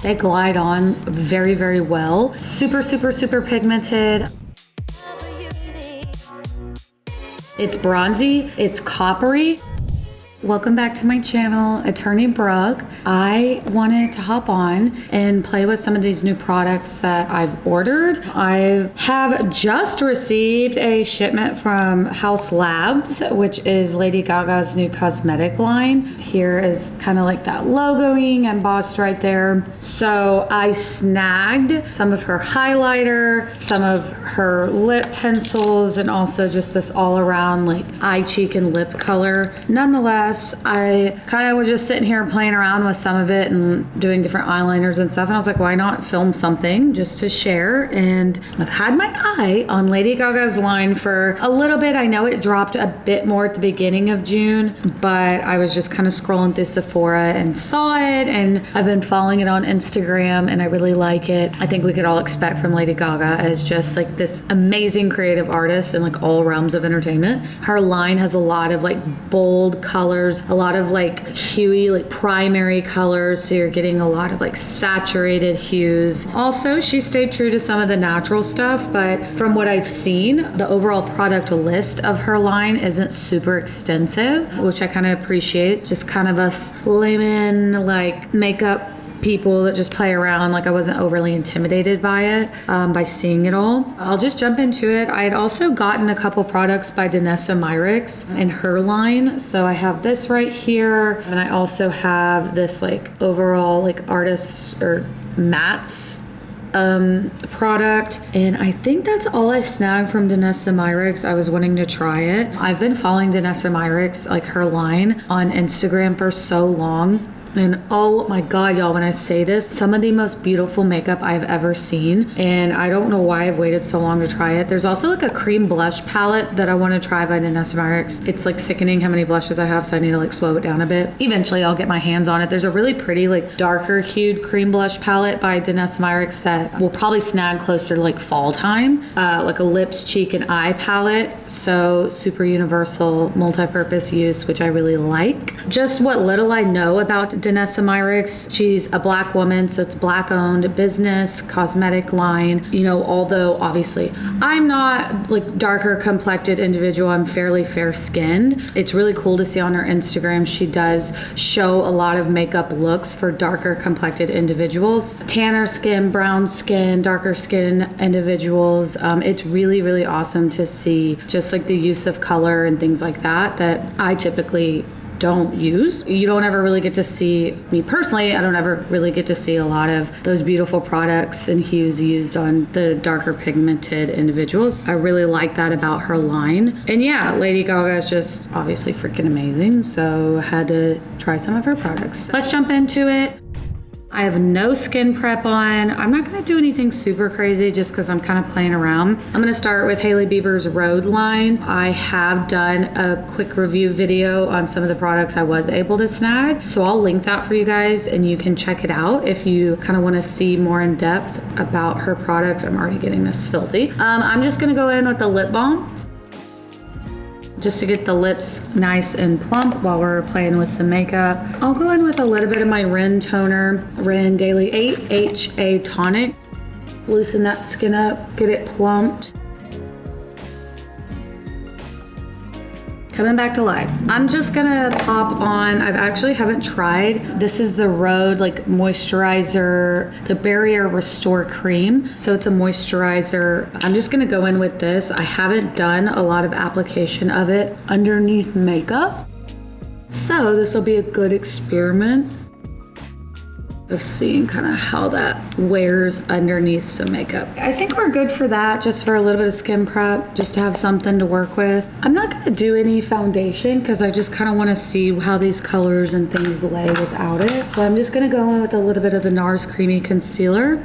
They glide on very, very well. Super, super, super pigmented. It's bronzy, it's coppery. Welcome back to my channel, Attorney Brooke. I wanted to hop on and play with some of these new products that I've ordered. I have just received a shipment from Haus Labs, which is Lady Gaga's new cosmetic line. Here is kind of like that logoing embossed right there. So I snagged some of her highlighter, some of her lip pencils, and also just this all around like eye, cheek, and lip color. Nonetheless, I kind of was just sitting here playing around with some of it and doing different eyeliners and stuff. And I was like, why not film something just to share? And I've had my eye on Lady Gaga's line for a little bit. I know it dropped a bit more at the beginning of June, but I was just kind of scrolling through Sephora and saw it. And I've been following it on Instagram and I really like it. I think we could all expect from Lady Gaga as just like this amazing creative artist in like all realms of entertainment. Her line has a lot of like bold colors, a lot of like huey, like primary colors, so you're getting a lot of like saturated hues. Also, she stayed true to some of the natural stuff, but from what I've seen, the overall product list of her line isn't super extensive, which I kind of appreciate. It's just kind of us layman like makeup people that just play around. Like I wasn't overly intimidated by it, by seeing it all. I'll just jump into it. I had also gotten a couple products by Danessa Myricks in her line. So I have this right here, and I also have this like overall like artists or mattes product, and I think that's all I snagged from Danessa Myricks. I was wanting to try it. I've been following Danessa Myricks, like her line, on Instagram for so long. And oh my God, y'all, when I say this, some of the most beautiful makeup I've ever seen. And I don't know why I've waited so long to try it. There's also like a cream blush palette that I want to try by Danessa Myricks. It's like sickening how many blushes I have, so I need to like slow it down a bit. Eventually I'll get my hands on it. There's a really pretty like darker hued cream blush palette by Danessa Myricks that will probably snag closer to like fall time. Like a lips, cheek, and eye palette. So super universal, multi-purpose use, which I really like. Just what little I know about Danessa Myricks. She's a Black woman, so it's Black owned business, cosmetic line. You know, although obviously I'm not like darker complected individual, I'm fairly fair skinned. It's really cool to see on her Instagram. She does show a lot of makeup looks for darker complected individuals. Tanner skin, brown skin, darker skin individuals. It's really, really awesome to see just like the use of color and things like that I typically don't use. You don't ever really get to see, me personally, I don't ever really get to see a lot of those beautiful products and hues used on the darker pigmented individuals. I really like that about her line. And yeah, Lady Gaga is just obviously freaking amazing, so I had to try some of her products. Let's jump into it. I have no skin prep on. I'm not gonna do anything super crazy just because I'm kind of playing around. I'm gonna start with Hailey Bieber's Rhode line. I have done a quick review video on some of the products I was able to snag, so I'll link that for you guys and you can check it out if you kind of want to see more in depth about her products. I'm already getting this filthy. I'm just gonna go in with the lip balm, just to get the lips nice and plump while we're playing with some makeup. I'll go in with a little bit of my Ren toner, Ren Daily 8 HA Tonic. Loosen that skin up, get it plumped. Coming back to life. I'm just gonna pop on, I actually haven't tried. This is the Rhode like moisturizer, the Barrier Restore Cream. So it's a moisturizer. I'm just gonna go in with this. I haven't done a lot of application of it underneath makeup. So this will be a good experiment of seeing kind of how that wears underneath some makeup. I think we're good for that, just for a little bit of skin prep, just to have something to work with. I'm not gonna do any foundation because I just kind of want to see how these colors and things lay without it. So I'm just gonna go in with a little bit of the NARS Creamy Concealer.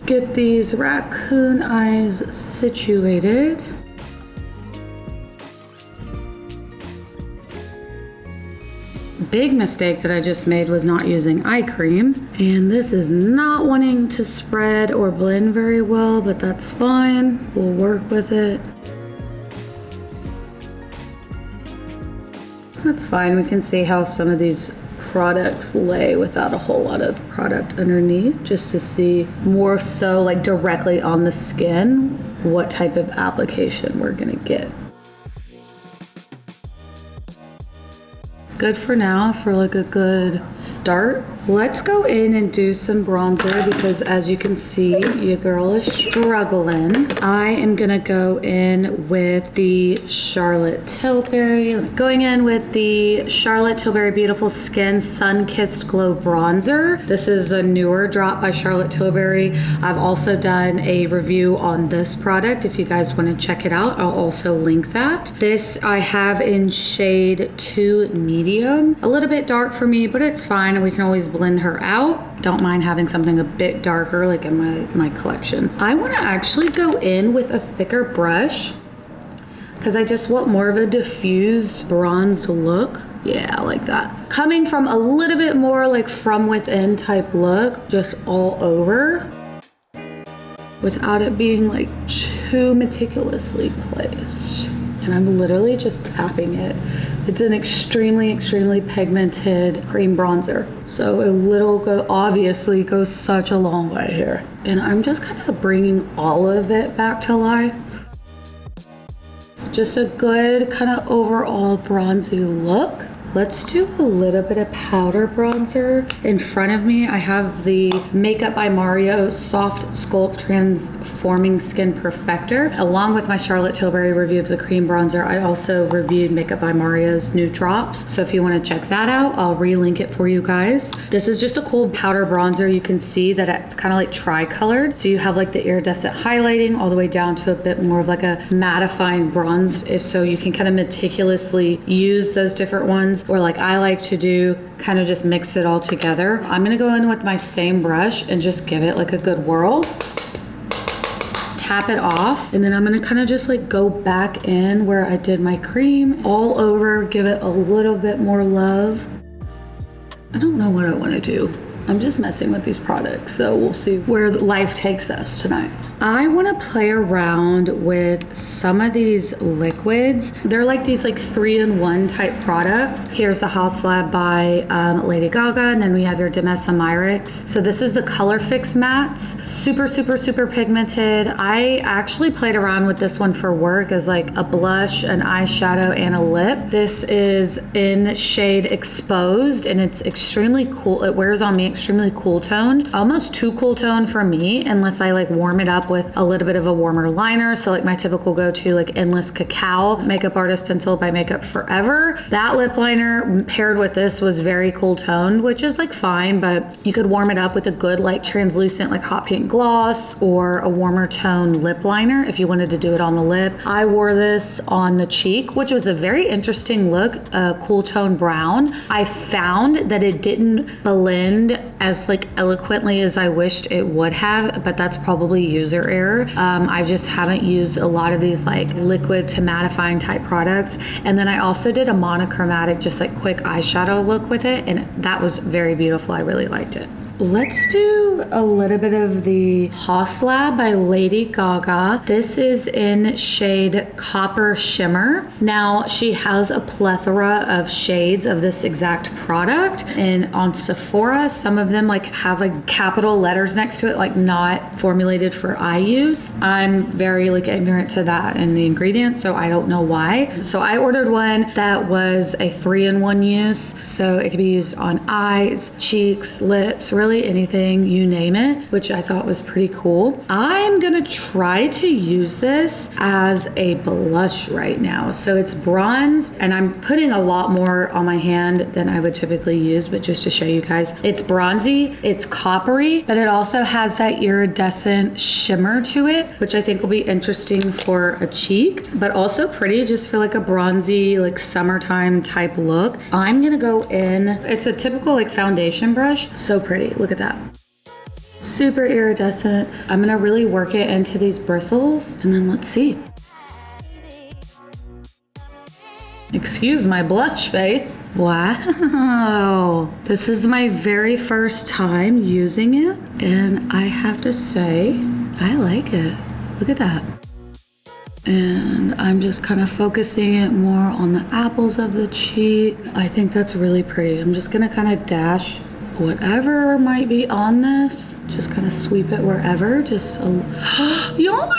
Get these raccoon eyes situated. Big mistake that I just made was not using eye cream, and this is not wanting to spread or blend very well, but that's fine. We'll work with it. That's fine. We can see how some of these products lay without a whole lot of product underneath, just to see more so like directly on the skin what type of application we're gonna get. Good for now for like a good start. Let's go in and do some bronzer because as you can see, your girl is struggling. I am gonna go in with the Charlotte Tilbury. Going in with the Charlotte Tilbury Beautiful Skin Sun Kissed Glow Bronzer. This is a newer drop by Charlotte Tilbury. I've also done a review on this product. If you guys wanna check it out, I'll also link that. This I have in shade 2 medium. A little bit dark for me, but it's fine. And we can always blend her out. Don't mind having something a bit darker like in my collections. I want to actually go in with a thicker brush because I just want more of a diffused bronzed look. Yeah, I like that. Coming from a little bit more like from within type look, just all over, without it being like too meticulously placed. And I'm literally just tapping it. It's an extremely, extremely pigmented cream bronzer. So a little obviously goes such a long way here. And I'm just kind of bringing all of it back to life. Just a good kind of overall bronzy look. Let's do a little bit of powder bronzer. In front of me, I have the Makeup by Mario Soft Sculpt Transforming Skin Perfector. Along with my Charlotte Tilbury review of the cream bronzer, I also reviewed Makeup by Mario's new drops. So if you want to check that out, I'll relink it for you guys. This is just a cool powder bronzer. You can see that it's kind of like tri-colored. So you have like the iridescent highlighting all the way down to a bit more of like a mattifying bronze. If so, you can kind of meticulously use those different ones. Or like I like to do, kind of just mix it all together. I'm gonna go in with my same brush and just give it like a good whirl. Tap it off, and then I'm gonna kind of just like go back in where I did my cream all over, give it a little bit more love. I don't know what I wanna do. I'm just messing with these products, so we'll see where life takes us tonight. I want to play around with some of these liquids. They're like these like 3-in-1 type products. Here's the Haus Lab by Lady Gaga, and then we have your Danessa Myricks. So this is the COLORFIX mattes. Super, super, super pigmented. I actually played around with this one for work as like a blush, an eyeshadow, and a lip. This is in shade Exposed, and it's extremely cool. It wears on me extremely cool toned. Almost too cool toned for me, unless I like warm it up with a little bit of a warmer liner. So like my typical go-to like Endless Cacao Makeup Artist Pencil by Makeup Forever. That lip liner paired with this was very cool toned, which is like fine, but you could warm it up with a good like translucent like hot pink gloss or a warmer tone lip liner if you wanted to do it on the lip. I wore this on the cheek, which was a very interesting look, a cool tone brown. I found that it didn't blend as like eloquently as I wished it would have, but that's probably user error. I just haven't used a lot of these like liquid to mattifying type products. And then I also did a monochromatic, just like quick eyeshadow look with it, and that was very beautiful. I really liked it. Let's do a little bit of the Haus Lab by Lady Gaga. This is in shade Copper Shimmer. Now, she has a plethora of shades of this exact product, and on Sephora, some of them like have like capital letters next to it, like not formulated for eye use. I'm very like ignorant to that and the ingredients, so I don't know why. So I ordered one that was a 3-in-1 use, so it could be used on eyes, cheeks, lips, really anything, you name it, which I thought was pretty cool. I'm gonna try to use this as a blush right now. So it's bronze, and I'm putting a lot more on my hand than I would typically use, but just to show you guys, it's bronzy, it's coppery, but it also has that iridescent shimmer to it, which I think will be interesting for a cheek, but also pretty just for like a bronzy, like summertime type look. I'm gonna go in, it's a typical like foundation brush, so pretty. Look at that. Super iridescent. I'm gonna really work it into these bristles, and then let's see. Excuse my blush face. Wow. This is my very first time using it, and I have to say, I like it. Look at that. And I'm just kind of focusing it more on the apples of the cheek. I think that's really pretty. I'm just gonna kind of dash whatever might be on this. Just kind of sweep it wherever. Just y'all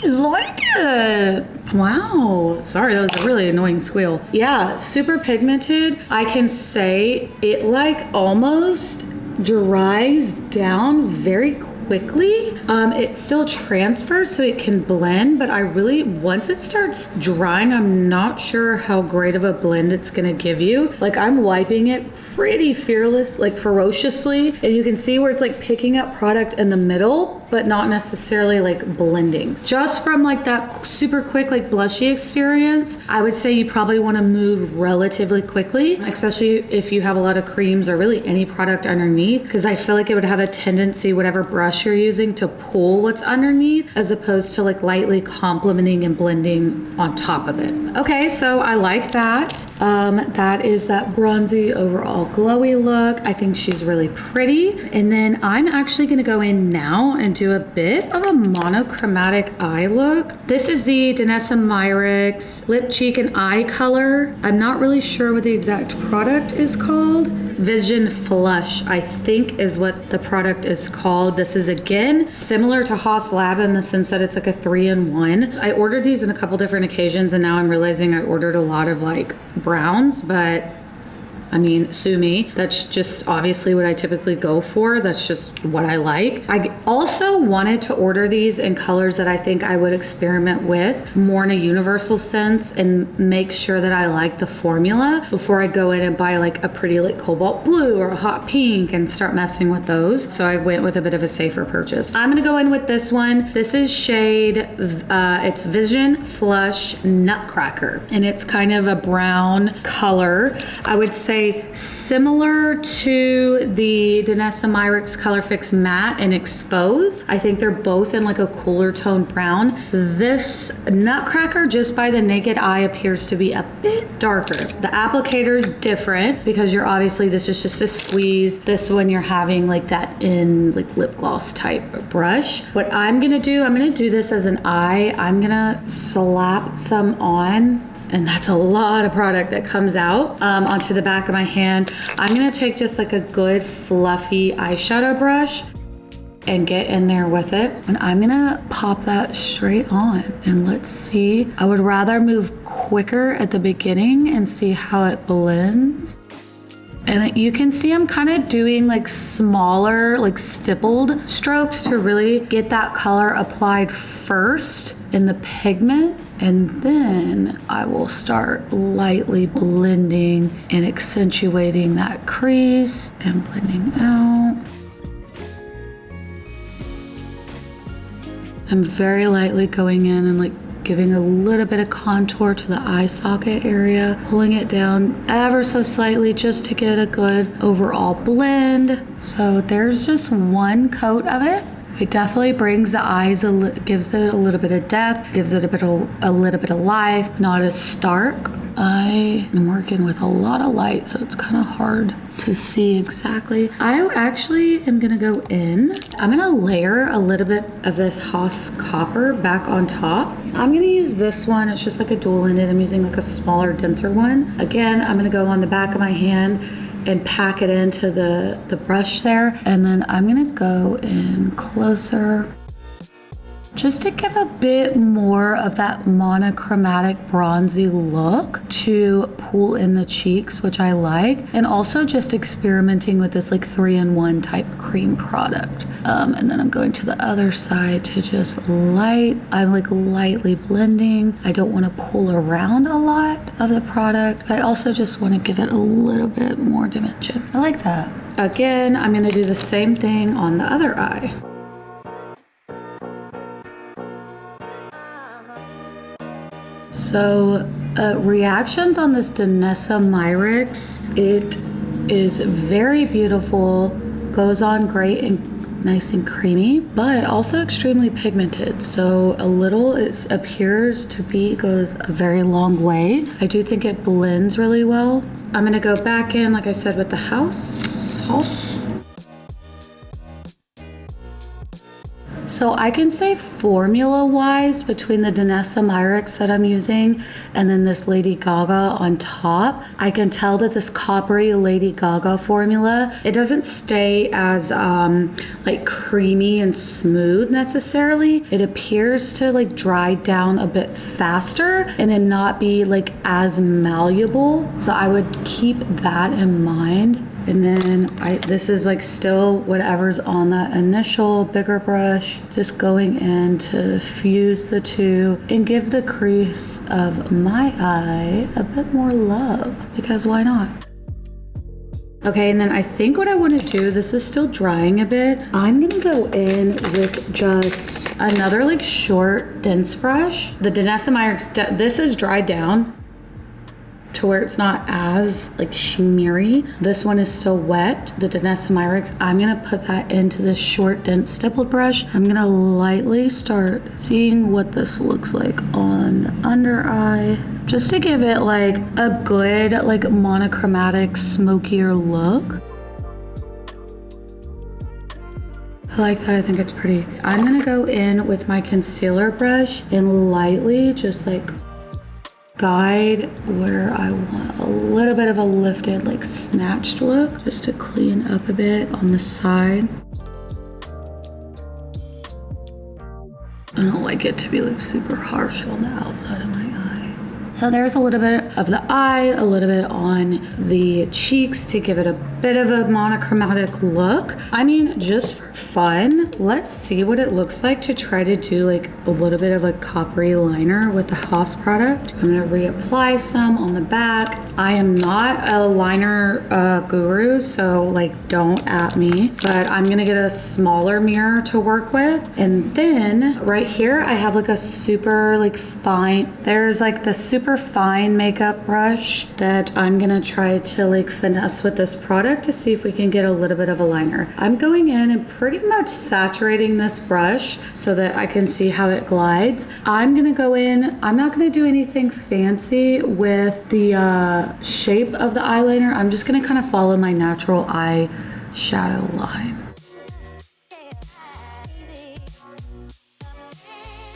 like it. Wow. Sorry, that was a really annoying squeal. Yeah, super pigmented. I can say it like almost dries down very quickly. It still transfers so it can blend, but I really, once it starts drying, I'm not sure how great of a blend it's gonna give you. Like I'm wiping it pretty ferociously, and you can see where it's like picking up product in the middle, but not necessarily like blending. Just from like that super quick like blushy experience, I would say you probably want to move relatively quickly, especially if you have a lot of creams or really any product underneath, because I feel like it would have a tendency, whatever brush you're using, to pull what's underneath as opposed to like lightly complementing and blending on top of it. Okay, so I like that. That is that bronzy overall glowy look. I think she's really pretty. And then I'm actually gonna go in now and do a bit of a monochromatic eye look. This is the Danessa Myricks lip, cheek, and eye color. I'm not really sure what the exact product is called. Vision Flush, I think, is what the product is called. This is again similar to Haus Lab in the sense that it's like a 3-in-1. I ordered these in a couple different occasions, and now I'm realizing I ordered a lot of like browns, but I mean, sue me. That's just obviously what I typically go for. That's just what I like. I also wanted to order these in colors that I think I would experiment with more in a universal sense and make sure that I like the formula before I go in and buy like a pretty like cobalt blue or a hot pink and start messing with those. So I went with a bit of a safer purchase. I'm gonna go in with this one. This is shade, it's Vision Flush Nutcracker, and it's kind of a brown color. I would say similar to the Danessa Myricks COLORFIX Matte and Exposed. I think they're both in like a cooler tone brown. This Nutcracker, just by the naked eye, appears to be a bit darker. The applicator's different because you're obviously, this is just a squeeze. This one you're having like that in like lip gloss type brush. What I'm gonna do, I'm gonna do this as an eye. I'm gonna slap some on, and that's a lot of product that comes out onto the back of my hand. I'm gonna take just like a good fluffy eyeshadow brush and get in there with it. And I'm gonna pop that straight on, and let's see. I would rather move quicker at the beginning and see how it blends. And you can see I'm kind of doing like smaller, like stippled strokes to really get that color applied first in the pigment. And then I will start lightly blending and accentuating that crease and blending out. I'm very lightly going in and like giving a little bit of contour to the eye socket area, pulling it down ever so slightly just to get a good overall blend. So there's just one coat of it. It definitely brings the eyes, gives it a little bit of depth, gives it a little bit of life, not as stark. I am working with a lot of light, so it's kind of hard to see exactly. I actually am gonna go in. I'm gonna layer a little bit of this Haus copper back on top. I'm gonna use this one. It's just like a dual-ended. I'm using like a smaller, denser one. Again, I'm gonna go on the back of my hand and pack it into the brush there. And then I'm gonna go in closer just to give a bit more of that monochromatic bronzy look to pull in the cheeks, which I like. And also just experimenting with this like 3-in-1 type cream product. And then I'm going to the other side to just I'm like lightly blending. I don't want to pull around a lot of the product, but I also just want to give it a little bit more dimension. I like that. Again, I'm gonna do the same thing on the other eye. So reactions on this Danessa Myricks, it is very beautiful, goes on great and nice and creamy, but also extremely pigmented. So a little, it appears to be, goes a very long way. I do think it blends really well. I'm gonna go back in, like I said, with the Haus. So So I can say formula wise between the Danessa Myricks that I'm using and then this Lady Gaga on top, I can tell that this coppery Lady Gaga formula, it doesn't stay as like creamy and smooth necessarily. It appears to like dry down a bit faster and then not be like as malleable. So I would keep that in mind. And then this is like still whatever's on that initial bigger brush, just going in to fuse the two and give the crease of my eye a bit more love, because why not? Okay, and then I think what I want to do, this is still drying a bit. I'm gonna go in with just another like short dense brush. The Danessa Myricks, this is dried down to where it's not as like shimmery. This one is still wet, the Danessa Myricks. I'm gonna put that into this short dense stippled brush. I'm gonna lightly start seeing what this looks like on the under eye, just to give it like a good like monochromatic smokier look. I like that, I think it's pretty. I'm gonna go in with my concealer brush and lightly just like guide where I want a little bit of a lifted, like snatched look, just to clean up a bit on the side. I don't like it to be like super harsh on the outside of my eye. So there's a little bit of the eye, a little bit on the cheeks to give it a bit of a monochromatic look. I mean, just for fun, let's see what it looks like to try to do like a little bit of a coppery liner with the Haus product. I'm gonna reapply some on the back. I am not a liner guru, so like don't at me, but I'm gonna get a smaller mirror to work with. And then right here, I have like a super like fine, there's like the super fine makeup brush that I'm gonna try to like finesse with this product to see if we can get a little bit of a liner. I'm going in and pretty much saturating this brush so that I can see how it glides. I'm gonna go in, I'm not gonna do anything fancy with the shape of the eyeliner. I'm just gonna kind of follow my natural eye shadow line.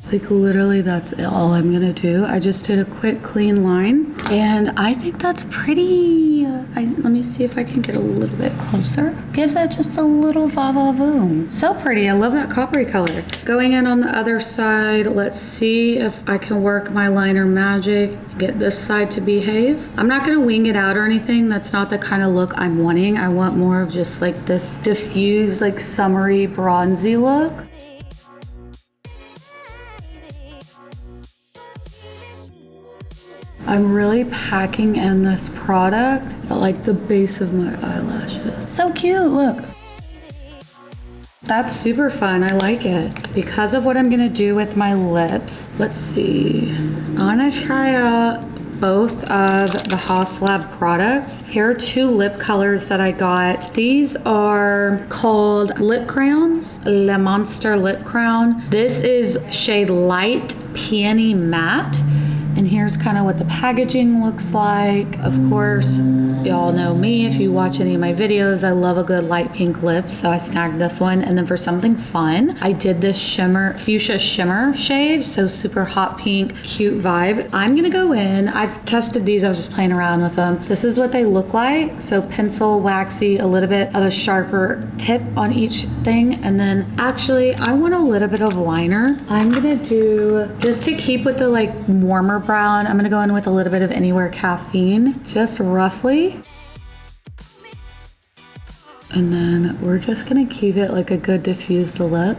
Like literally that's all I'm gonna do. I just did a quick clean line and I think that's pretty, let me see if I can get a little bit closer. Gives that just a little va-va-voom. So pretty, I love that coppery color. Going in on the other side, let's see if I can work my liner magic, get this side to behave. I'm not gonna wing it out or anything. That's not the kind of look I'm wanting. I want more of just like this diffused, like summery, bronzy look. I'm really packing in this product at like the base of my eyelashes. So cute, look. That's super fun, I like it. Because of what I'm gonna do with my lips, let's see. I'm gonna try out both of the Haus Lab products. Here are two lip colors that I got. These are called lip crayons, Le Monster Lip Crown. This is shade Light Peony Matte. And here's kind of what the packaging looks like. Of course, y'all know me. If you watch any of my videos, I love a good light pink lip, so I snagged this one. And then for something fun, I did this shimmer, fuchsia shimmer shade, so super hot pink, cute vibe. I'm gonna go in, I've tested these, I was just playing around with them. This is what they look like. So pencil, waxy, a little bit of a sharper tip on each thing. And then actually, I want a little bit of liner. I'm gonna do, just to keep with the like warmer brown, I'm gonna go in with a little bit of Anywhere Caffeine, just roughly. And then we're just gonna keep it like a good diffused look.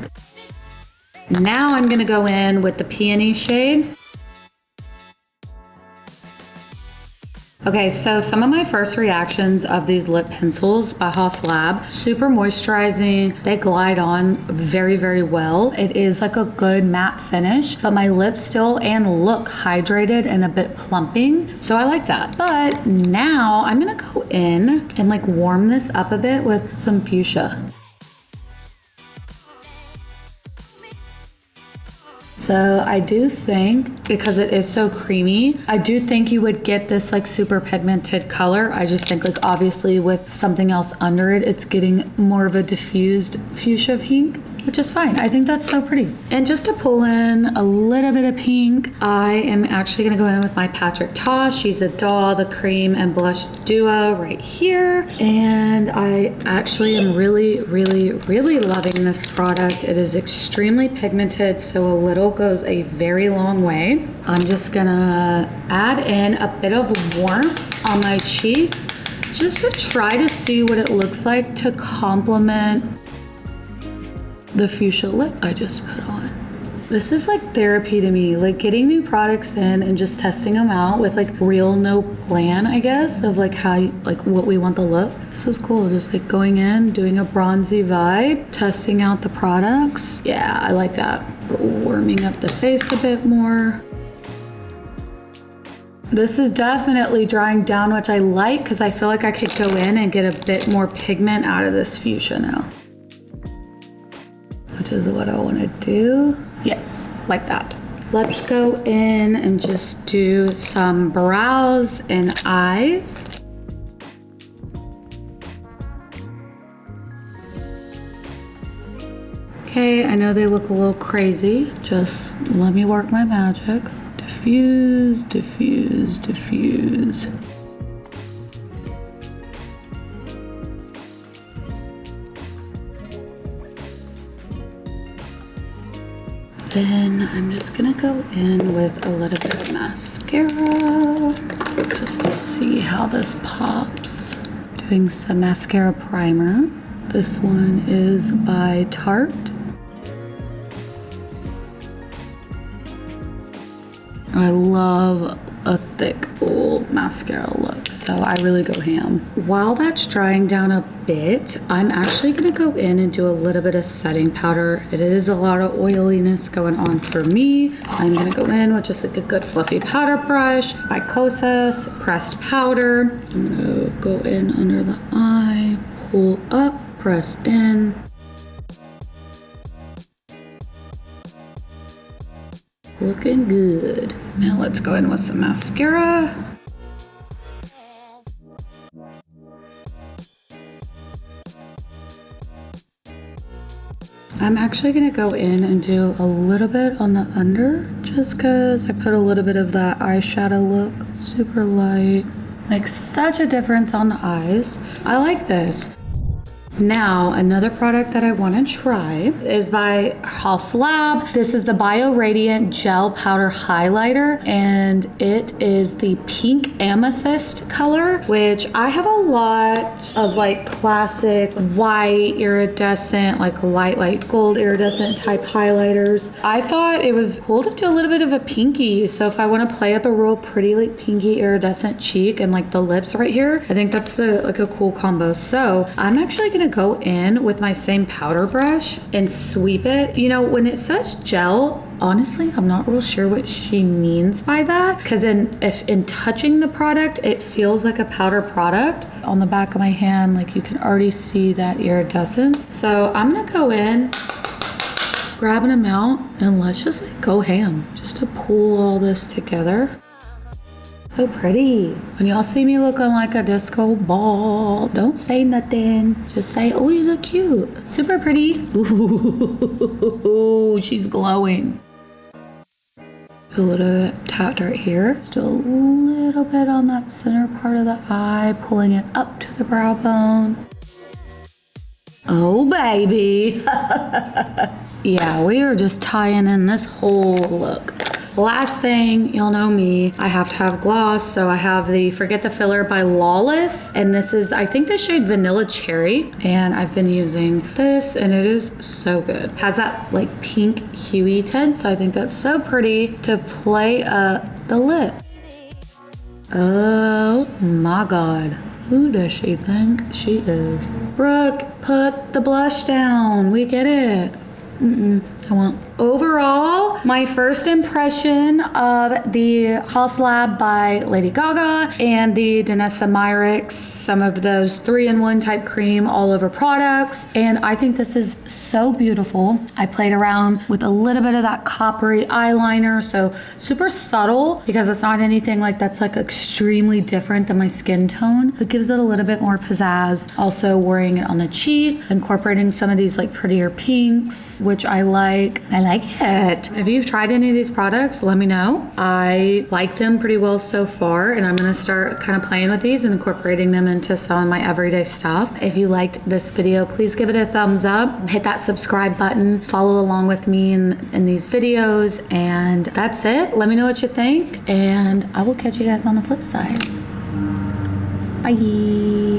Now I'm gonna go in with the Peony shade. Okay, so some of my first reactions of these lip pencils by Haus Lab, super moisturizing. They glide on very, very well. It is like a good matte finish, but my lips still and look hydrated and a bit plumping. So I like that. But now I'm gonna go in and like warm this up a bit with some fuchsia. So I do think, because it is so creamy, I do think you would get this like super pigmented color. I just think like obviously with something else under it, it's getting more of a diffused fuchsia pink. which is fine. I think that's so pretty. And just to pull in a little bit of pink, I am actually gonna go in with my Patrick Ta. She's a doll, the cream and blush duo right here. And I actually am really, really, really loving this product. It is extremely pigmented, so a little goes a very long way. I'm just gonna add in a bit of warmth on my cheeks just to try to see what it looks like to complement the fuchsia lip I just put on. This is like therapy to me, like getting new products in and just testing them out with like real no plan, I guess, of like how, like what we want the look. This is cool, just like going in, doing a bronzy vibe, testing out the products. Yeah, I like that. Warming up the face a bit more. This is definitely drying down, which I like because I feel like I could go in and get a bit more pigment out of this fuchsia now. Which is what I want to do. Yes, like that. Let's go in and just do some brows and eyes. Okay, I know they look a little crazy. Just let me work my magic. Diffuse, diffuse, diffuse. Then I'm just gonna go in with a little bit of mascara just to see how this pops. Doing some mascara primer. This one is by Tarte. I love a thick, old mascara look, so I really go ham. While that's drying down a bit, I'm actually gonna go in and do a little bit of setting powder. It is a lot of oiliness going on for me. I'm gonna go in with just like a good fluffy powder brush by Kosas, pressed powder. I'm gonna go in under the eye, pull up, press in. Looking good. Now let's go in with some mascara. I'm actually gonna go in and do a little bit on the under, just cause I put a little bit of that eyeshadow look, super light. Makes such a difference on the eyes. I like this. Now, another product that I want to try is by Haus. This is the Bio Radiant Gel Powder Highlighter, and it is the pink amethyst color, which I have a lot of like classic white iridescent, like light gold iridescent type highlighters. I thought it was cool to do a little bit of a pinky, so if I want to play up a real pretty like pinky iridescent cheek and like the lips right here, I think that's like a cool combo. So I'm actually gonna go in with my same powder brush and sweep it. You know, when it says gel, honestly, I'm not real sure what she means by that, because if in touching the product, it feels like a powder product. On the back of my hand, like you can already see that iridescence. So I'm gonna go in, grab an amount, and let's just like go ham, just to pull all this together. So pretty. When y'all see me looking like a disco ball, don't say nothing. Just say, oh, you look cute. Super pretty. Ooh, she's glowing. Do a little tap right here. Let's do a little bit on that center part of the eye, pulling it up to the brow bone. Oh, baby. Yeah, we are just tying in this whole look. Last thing, y'all know me, I have to have gloss, so I have the Forget the Filler by Lawless, and this is, I think the shade Vanilla Cherry, and I've been using this, and it is so good. It has that like pink huey tint, so I think that's so pretty to play up the lip. Oh my God. Who does she think she is? Brooke, put the blush down. We get it. I won't. Overall, my first impression of the Haus Lab by Lady Gaga and the Danessa Myricks, some of those 3-in-1 type cream all over products. And I think this is so beautiful. I played around with a little bit of that coppery eyeliner, so super subtle because it's not anything like that's like extremely different than my skin tone. It gives it a little bit more pizzazz. Also wearing it on the cheek, incorporating some of these like prettier pinks, which I like. I like it. If you've tried any of these products, let me know. I like them pretty well so far, and I'm gonna start kind of playing with these and incorporating them into some of my everyday stuff. If you liked this video, please give it a thumbs up. Hit that subscribe button. Follow along with me in these videos, and that's it. Let me know what you think, and I will catch you guys on the flip side. Bye.